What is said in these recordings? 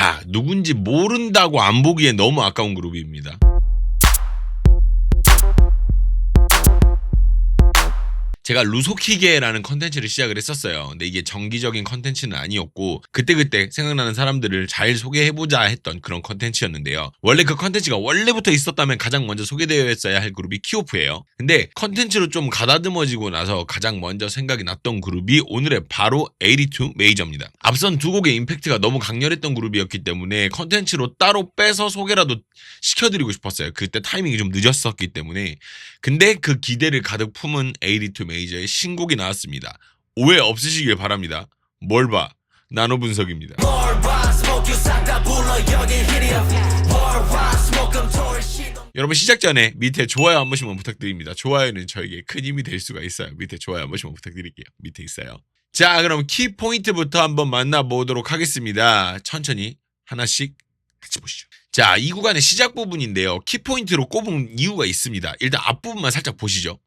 자, 누군지 모른다고 안 보기엔 너무 아까운 그룹입니다. 제가 루소키게라는 컨텐츠를 시작을 했었어요. 근데 이게 정기적인 컨텐츠는 아니었고 그때그때 생각나는 사람들을 잘 소개해보자 했던 그런 컨텐츠였는데요. 원래 그 컨텐츠가 원래부터 있었다면 가장 먼저 소개되어야 할 그룹이 키오프예요. 근데 컨텐츠로 좀 가다듬어지고 나서 가장 먼저 생각이 났던 그룹이 오늘의 바로 82 메이저입니다. 앞선 두 곡의 임팩트가 너무 강렬했던 그룹이었기 때문에 컨텐츠로 따로 빼서 소개라도 시켜드리고 싶었어요. 그때 타이밍이 좀 늦었었기 때문에. 근데 그 기대를 가득 품은 82 메이저의 신곡이 나왔습니다. 오해 없으시길 바랍니다. 뭘 봐? 나노 분석입니다. 여러분 시작 전에 밑에 좋아요 한 번씩만 부탁드립니다. 좋아요는 저에게 큰 힘이 될 수가 있어요. 밑에 좋아요 한 번씩만 부탁드릴게요. 밑에 있어요. 자, 그럼 키포인트부터 한번 만나보도록 하겠습니다. 천천히 하나씩 같이 보시죠. 자, 이 구간의 시작 부분인데요. 키포인트로 꼽은 이유가 있습니다. 일단 앞부분만 살짝 보시죠.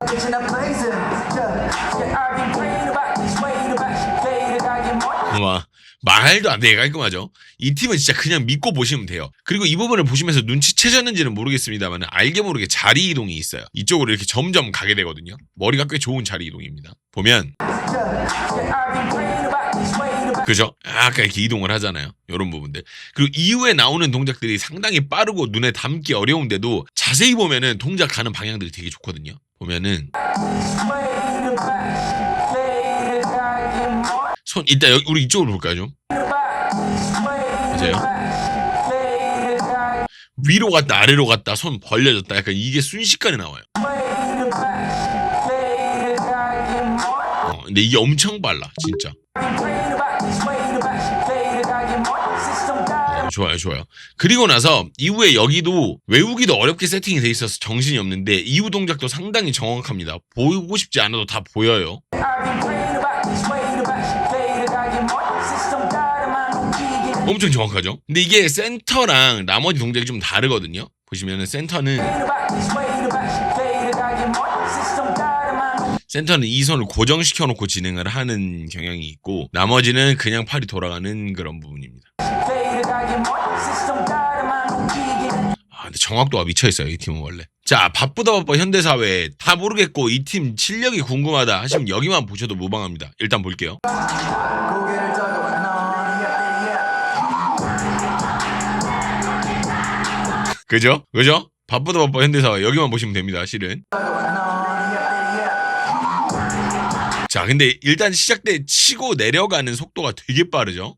말도 안 되게 깔끔하죠? 이 팀은 진짜 그냥 믿고 보시면 돼요. 그리고 이 부분을 보시면서 눈치채셨는지는 모르겠습니다만 알게 모르게 자리 이동이 있어요. 이쪽으로 이렇게 점점 가게 되거든요. 머리가 꽤 좋은 자리 이동입니다. 보면 그죠? 약간 이렇게 이동을 하잖아요. 이런 부분들. 그리고 이후에 나오는 동작들이 상당히 빠르고 눈에 담기 어려운데도 자세히 보면은 동작 가는 방향들이 되게 좋거든요. 보면은 손 일단 우리 이쪽으로 볼까요 좀? 맞아요? 위로 갔다 아래로 갔다 손 벌려졌다 약간 이게 순식간에 나와요. 근데 이게 엄청 빨라 진짜. 좋아요 좋아요. 그리고 나서 이후에 여기도 외우기도 어렵게 세팅이 돼 있어서 정신이 없는데 이후 동작도 상당히 정확합니다. 보고 싶지 않아도 다 보여요. 엄청 정확하죠? 근데 이게 센터랑 나머지 동작이 좀 다르거든요. 보시면은 센터는 이 손을 고정시켜 놓고 진행을 하는 경향이 있고 나머지는 그냥 팔이 돌아가는 그런 부분입니다. 근데 정확도가 미쳐있어요 이 팀은 원래. 자, 바쁘다 바빠 현대사회 다 모르겠고 이 팀 실력이 궁금하다 하시면 여기만 보셔도 무방합니다. 일단 볼게요. 그죠? 그죠? 바쁘다 바빠 현대사회 여기만 보시면 됩니다 실은. 자, 근데 일단 시작 때 치고 내려가는 속도가 되게 빠르죠?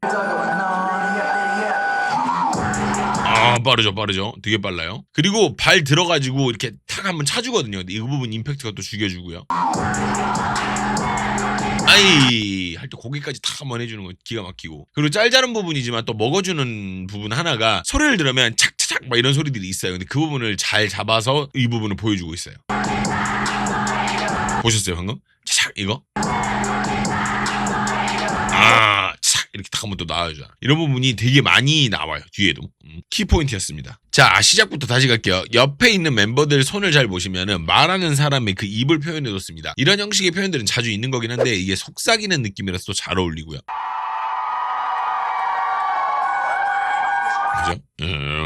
빠르죠. 되게 빨라요. 그리고 발 들어가지고 이렇게 탁 한번 차주거든요. 근데 이 부분 임팩트가 또 죽여주고요. 아이 할 때 고기까지 탁 한번 해주는 거 기가 막히고. 그리고 짤짤한 부분이지만 또 먹어주는 부분 하나가 소리를 들으면 착착착 막 이런 소리들이 있어요. 근데 그 부분을 잘 잡아서 이 부분을 보여주고 있어요. 보셨어요 방금? 착착 이거? 착 이렇게 딱 한번 또 나와주잖아. 이런 부분이 되게 많이 나와요 뒤에도. 키포인트였습니다. 자, 시작부터 다시 갈게요. 옆에 있는 멤버들 손을 잘 보시면은 말하는 사람의 그 입을 표현해뒀습니다. 이런 형식의 표현들은 자주 있는 거긴 한데 이게 속삭이는 느낌이라서 또 잘 어울리고요. 그죠?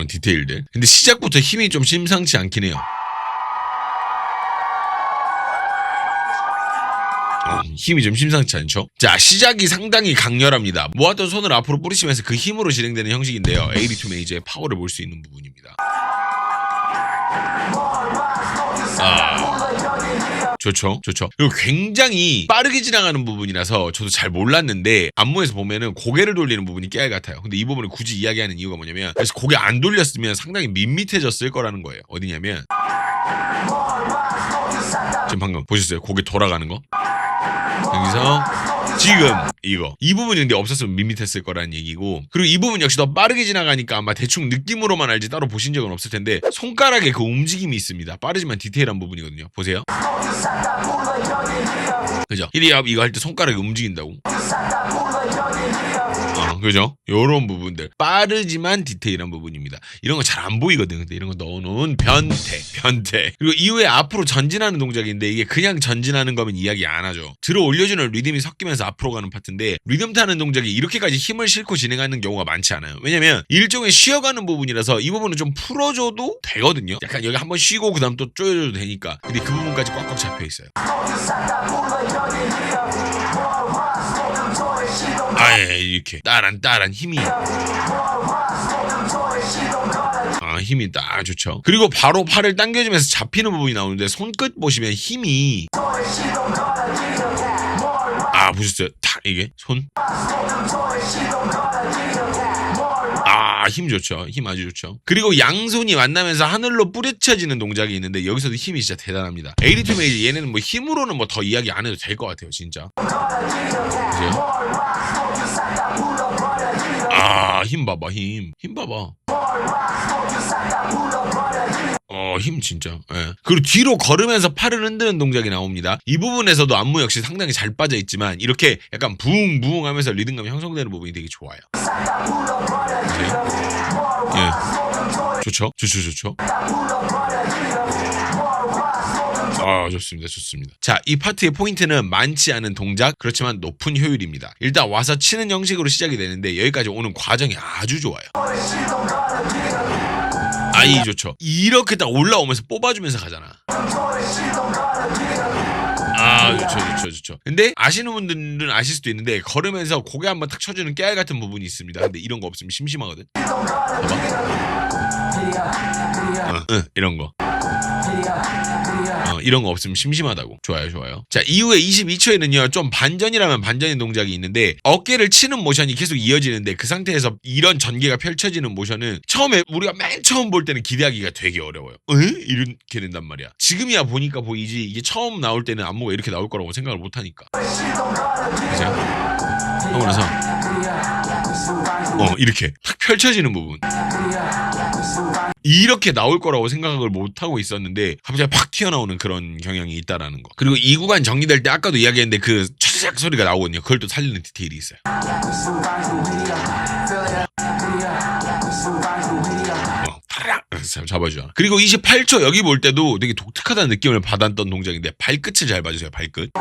디테일들. 근데 시작부터 힘이 좀 심상치 않긴 해요. 힘이 좀 심상치 않죠? 자, 시작이 상당히 강렬합니다. 모았던 손을 앞으로 뿌리시면서 그 힘으로 진행되는 형식인데요. 82 메이저의 파워를 볼 수 있는 부분입니다. 좋죠. 그리고 굉장히 빠르게 지나가는 부분이라서 저도 잘 몰랐는데 안무에서 보면은 고개를 돌리는 부분이 깨알 같아요. 근데 이 부분을 굳이 이야기하는 이유가 뭐냐면 그래서 고개 안 돌렸으면 상당히 밋밋해졌을 거라는 거예요. 어디냐면 지금 방금 보셨어요? 고개 돌아가는 거? 여기서 지금 이거 이 부분이 근데 없었으면 밋밋했을 거라는 얘기고, 그리고 이 부분 역시 더 빠르게 지나가니까 아마 대충 느낌으로만 알지 따로 보신 적은 없을 텐데 손가락에 그 움직임이 있습니다. 빠르지만 디테일한 부분이거든요. 보세요. 그죠? 히리압 이거 할 때 손가락이 움직인다고. 그죠? 요런 부분들. 빠르지만 디테일한 부분입니다. 이런 거 잘 안 보이거든. 근데 이런 거 넣어놓은 변태. 그리고 이후에 앞으로 전진하는 동작인데 이게 그냥 전진하는 거면 이야기 안 하죠. 들어 올려주는 리듬이 섞이면서 앞으로 가는 파트인데 리듬 타는 동작이 이렇게까지 힘을 싣고 진행하는 경우가 많지 않아요. 왜냐면 일종의 쉬어가는 부분이라서 이 부분은 좀 풀어줘도 되거든요. 약간 여기 한번 쉬고 그 다음 또 쪼여줘도 되니까. 근데 그 부분까지 꽉꽉 잡혀있어요. 아예 이렇게 따란 힘이 힘이 딱 좋죠. 그리고 바로 팔을 당겨주면서 잡히는 부분이 나오는데 손끝 보시면 힘이 보셨어요? 딱 이게 손 힘 좋죠. 힘 아주 좋죠. 그리고 양손이 만나면서 하늘로 뿌려쳐지는 동작이 있는데 여기서도 힘이 진짜 대단합니다. 에이리투 메이지 얘네는 뭐 힘으로는 뭐 더 이야기 안 해도 될 것 같아요. 진짜. 그죠? 힘 봐봐. 힘 봐봐. 힘 진짜. 예. 그리고 뒤로 걸으면서 팔을 흔드는 동작이 나옵니다. 이 부분에서도 안무 역시 상당히 잘 빠져 있지만 이렇게 약간 부웅부웅 하면서 리듬감이 형성되는 부분이 되게 좋아요. 예. 좋죠. 좋습니다. 자, 이 파트의 포인트는 많지 않은 동작, 그렇지만 높은 효율입니다. 일단 와서 치는 형식으로 시작이 되는데 여기까지 오는 과정이 아주 좋아요. 좋죠. 이렇게 딱 올라오면서 뽑아주면서 가잖아. 좋죠. 근데 아시는 분들은 아실 수도 있는데 걸으면서 고개 한번 탁 쳐주는 깨알 같은 부분이 있습니다. 근데 이런 거 없으면 심심하거든. 봐봐. 이런 거. 이런 거 없으면 심심하다고. 좋아요. 자, 이후에 22초에는요 좀 반전이라면 반전의 동작이 있는데 어깨를 치는 모션이 계속 이어지는데 그 상태에서 이런 전개가 펼쳐지는 모션은 처음에 우리가 맨 처음 볼 때는 기대하기가 되게 어려워요. 이렇게 된단 말이야. 지금이야 보니까 보이지 이게 처음 나올 때는 안무가 이렇게 나올 거라고 생각을 못하니까. 그죠? 하고 나서 이렇게 탁 펼쳐지는 부분 이렇게 나올 거라고 생각을 못하고 있었는데 갑자기 팍 튀어나오는 그런 경향이 있다라는 거. 그리고 이 구간 정리될 때 아까도 이야기했는데 그 차차작 소리가 나오거든요. 그걸 또 살리는 디테일이 있어요. 파락 잡아주잖아. 그리고 28초 여기 볼 때도 되게 독특하다는 느낌을 받았던 동작인데 발끝을 잘 봐주세요. 발끝.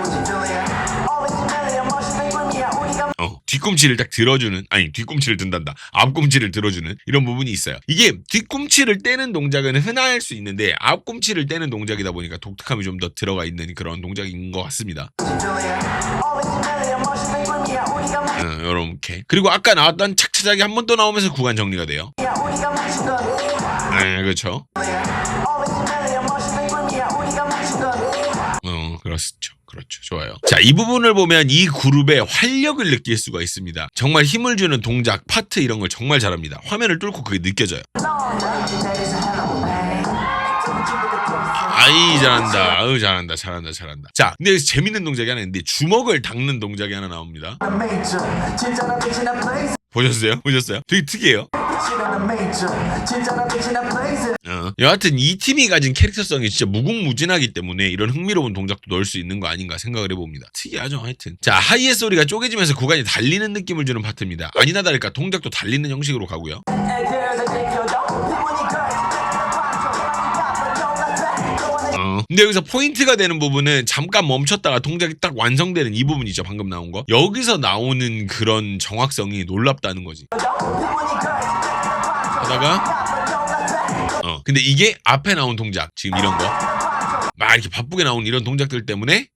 뒤꿈치를 딱 들어주는, 뒤꿈치를 든단다. 앞꿈치를 들어주는 이런 부분이 있어요. 이게 뒤꿈치를 떼는 동작은 흔할 수 있는데 앞꿈치를 떼는 동작이다 보니까 독특함이 좀 더 들어가 있는 그런 동작인 것 같습니다. 요렇게. 그리고 아까 나왔던 착착작이 한 번 또 나오면서 구간 정리가 돼요. 그렇죠. 그렇죠. 좋아요. 자, 이 부분을 보면 이 그룹의 활력을 느낄 수가 있습니다. 정말 힘을 주는 동작, 파트 이런 걸 정말 잘합니다. 화면을 뚫고 그게 느껴져요. 잘한다. 자, 근데 여기서 재밌는 동작이 하나 있는데 주먹을 닦는 동작이 하나 나옵니다. 보셨어요? 되게 특이해요. 여하튼 이 팀이 가진 캐릭터성이 진짜 무궁무진하기 때문에 이런 흥미로운 동작도 넣을 수 있는 거 아닌가 생각을 해봅니다. 특이하죠. 하여튼 자, 하이의 소리가 쪼개지면서 구간이 달리는 느낌을 주는 파트입니다. 아니나 다를까 동작도 달리는 형식으로 가고요. 근데 여기서 포인트가 되는 부분은 잠깐 멈췄다가 동작이 딱 완성되는 이 부분이죠. 방금 나온 거. 여기서 나오는 그런 정확성이 놀랍다는 거지. 하다가 근데 이게 앞에 나온 동작, 지금 이런 거 막 이렇게 바쁘게 나온 이런 동작들 때문에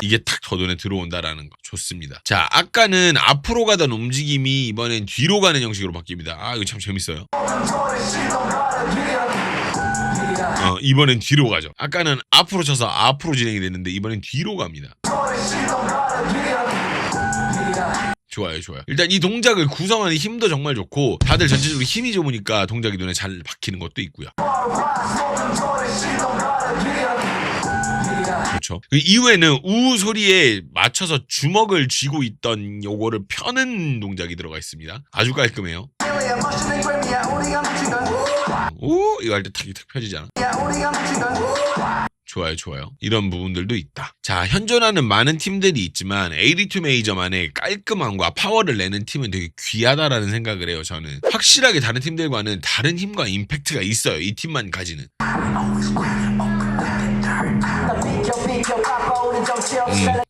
이게 탁 더 눈에 들어온다라는 거. 좋습니다. 자, 아까는 앞으로 가던 움직임이 이번엔 뒤로 가는 형식으로 바뀝니다. 이거 참 재밌어요. 이번엔 뒤로 가죠. 아까는 앞으로 쳐서 앞으로 진행이 됐는데 이번엔 뒤로 갑니다. 좋아요. 일단 이 동작을 구성하는 힘도 정말 좋고 다들 전체적으로 힘이 좋으니까 동작이 눈에 잘 박히는 것도 있고요. 그렇죠. 그 이후에는 우 소리에 맞춰서 주먹을 쥐고 있던 요거를 펴는 동작이 들어가 있습니다. 아주 깔끔해요. 오, 이거 할 때 탁 펴지잖아. 좋아요, 좋아요. 이런 부분들도 있다. 자, 현존하는 많은 팀들이 있지만 A2 메이저만의 깔끔함과 파워를 내는 팀은 되게 귀하다라는 생각을 해요, 저는. 확실하게 다른 팀들과는 다른 힘과 임팩트가 있어요, 이 팀만 가지는.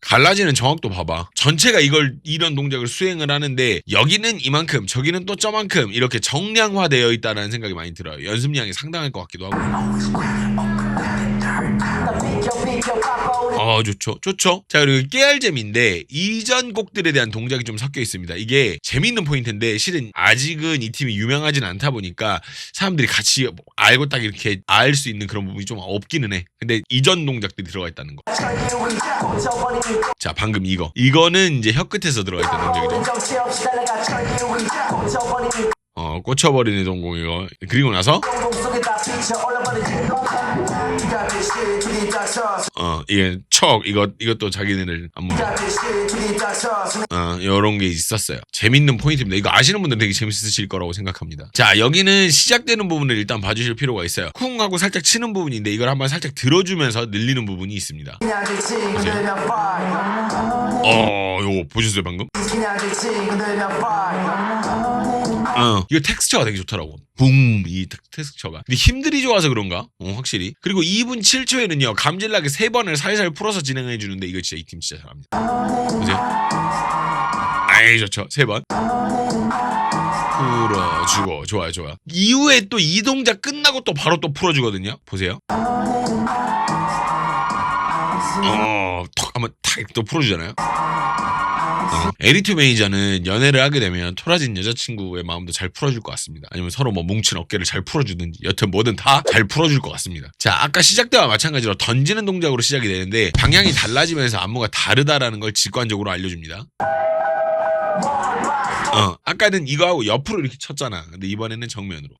갈라지는 정확도 봐봐. 전체가 이런 동작을 수행을 하는데 여기는 이만큼, 저기는 또 저만큼 이렇게 정량화되어 있다는 생각이 많이 들어요. 연습량이 상당할 것 같기도 하고. 좋죠. 자, 그리고 깨알잼인데 이전 곡들에 대한 동작이 좀 섞여 있습니다. 이게 재밌는 포인트인데 실은 아직은 이 팀이 유명하진 않다 보니까 사람들이 같이 알고 딱 이렇게 알 수 있는 그런 부분이 좀 없기는 해. 근데 이전 동작들이 들어가 있다는 거. 자, 방금 이거는 이제 혀끝에서 들어가 있다는 동작이죠. 꽂혀버리는 동공 이거. 그리고 나서 이게 이것도 자기네들 안무 요런 게 있었어요. 재밌는 포인트입니다. 이거 아시는 분들은 되게 재밌으실 거라고 생각합니다. 자, 여기는 시작되는 부분을 일단 봐주실 필요가 있어요. 쿵 하고 살짝 치는 부분인데 이걸 한번 살짝 들어주면서 늘리는 부분이 있습니다. 요거 보셨어요 방금? 이거 텍스처가 되게 좋더라고. 이 텍스처가. 근데 힘들이 좋아서 그런가? 확실히. 그리고 2분 7초에는요 감질나게 3번을 살살 풀어서 진행해 주는데 이거 진짜 이 팀 진짜 잘합니다. 보세요. 좋죠. 3번 풀어주고. 좋아요. 이후에 또 이 동작 끝나고 또 바로 또 풀어주거든요. 보세요. 턱 한번 탁 또 풀어주잖아요. A2 메이저는 연애를 하게 되면 토라진 여자친구의 마음도 잘 풀어줄 것 같습니다. 아니면 서로 뭐 뭉친 어깨를 잘 풀어주든지 여튼 뭐든 다 잘 풀어줄 것 같습니다. 자, 아까 시작 때와 마찬가지로 던지는 동작으로 시작이 되는데 방향이 달라지면서 안무가 다르다라는 걸 직관적으로 알려줍니다. 아까는 이거하고 옆으로 이렇게 쳤잖아. 근데 이번에는 정면으로.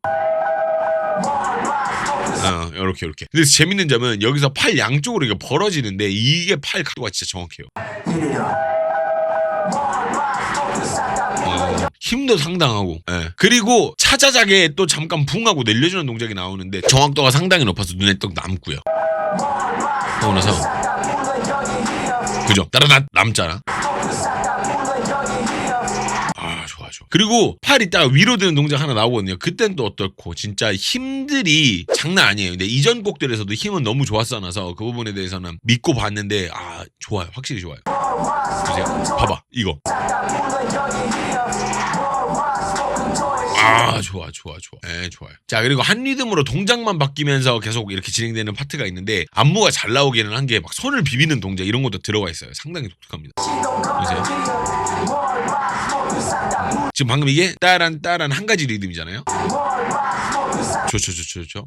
요렇게. 근데 재밌는 점은 여기서 팔 양쪽으로 이게 벌어지는데 이게 팔 각도가 진짜 정확해요. 힘도 상당하고. 그리고 차자작에 또 잠깐 붕 하고 내려주는 동작이 나오는데 정확도가 상당히 높아서 눈에 떡 남고요. 하고 나서 그죠? 따라다 남잖아. 좋아. 그리고 팔 있다가 위로 드는 동작 하나 나오거든요. 그땐 또 어떻고 진짜 힘들이 장난 아니에요. 근데 이전 곡들에서도 힘은 너무 좋았어놔서 그 부분에 대해서는 믿고 봤는데 좋아요. 확실히 좋아요. 보세요. 봐봐 이거. 좋아. 좋아요. 자, 그리고 한 리듬으로 동작만 바뀌면서 계속 이렇게 진행되는 파트가 있는데 안무가 잘 나오기는 한 게 막 손을 비비는 동작 이런 것도 들어가 있어요. 상당히 독특합니다. 보세요. 지금 방금 이게 따란 한 가지 리듬이잖아요. 좋죠.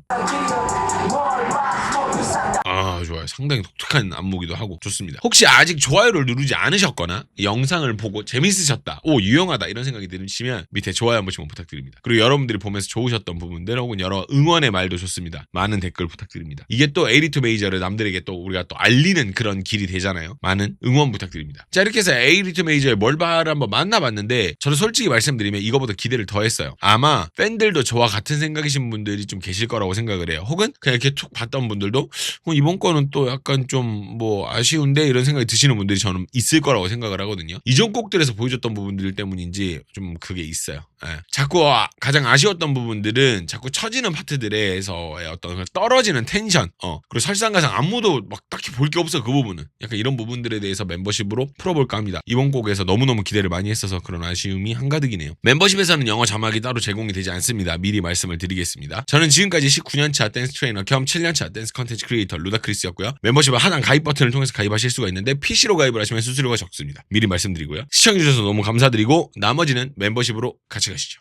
좋아요. 상당히 독특한 안무기도 하고 좋습니다. 혹시 아직 좋아요를 누르지 않으셨거나 영상을 보고 재밌으셨다, 유용하다 이런 생각이 드시면 밑에 좋아요 한 번씩만 부탁드립니다. 그리고 여러분들이 보면서 좋으셨던 부분들 혹은 여러 응원의 말도 좋습니다. 많은 댓글 부탁드립니다. 이게 또 A2 메이저를 남들에게 또 우리가 또 알리는 그런 길이 되잖아요. 많은 응원 부탁드립니다. 자, 이렇게 해서 A2 메이저의 멀바를 한번 만나봤는데 저는 솔직히 말씀드리면 이거보다 기대를 더 했어요. 아마 팬들도 저와 같은 생각이신 분들이 좀 계실 거라고 생각을 해요. 혹은 그냥 이렇게 툭 봤던 분들도 이번 거는 또 약간 좀 뭐 아쉬운데 이런 생각이 드시는 분들이 저는 있을 거라고 생각을 하거든요. 이전 곡들에서 보여줬던 부분들 때문인지 좀 그게 있어요. 자꾸 가장 아쉬웠던 부분들은 자꾸 처지는 파트들에서의 어떤 떨어지는 텐션, 그리고 설상가상 안무도 막 딱히 볼 게 없어. 그 부분은 약간 이런 부분들에 대해서 멤버십으로 풀어볼까 합니다. 이번 곡에서 너무너무 기대를 많이 했어서 그런 아쉬움이 한가득이네요. 멤버십에서는 영어 자막이 따로 제공이 되지 않습니다. 미리 말씀을 드리겠습니다. 저는 지금까지 19년차 댄스 트레이너 겸 7년차 댄스 컨텐츠 크리에이터 루다크리스였고요. 멤버십은 하단 가입 버튼을 통해서 가입하실 수가 있는데 PC로 가입을 하시면 수수료가 적습니다. 미리 말씀드리고요. 시청해주셔서 너무 감사드리고 나머지는 멤버십으로 같이 가시죠.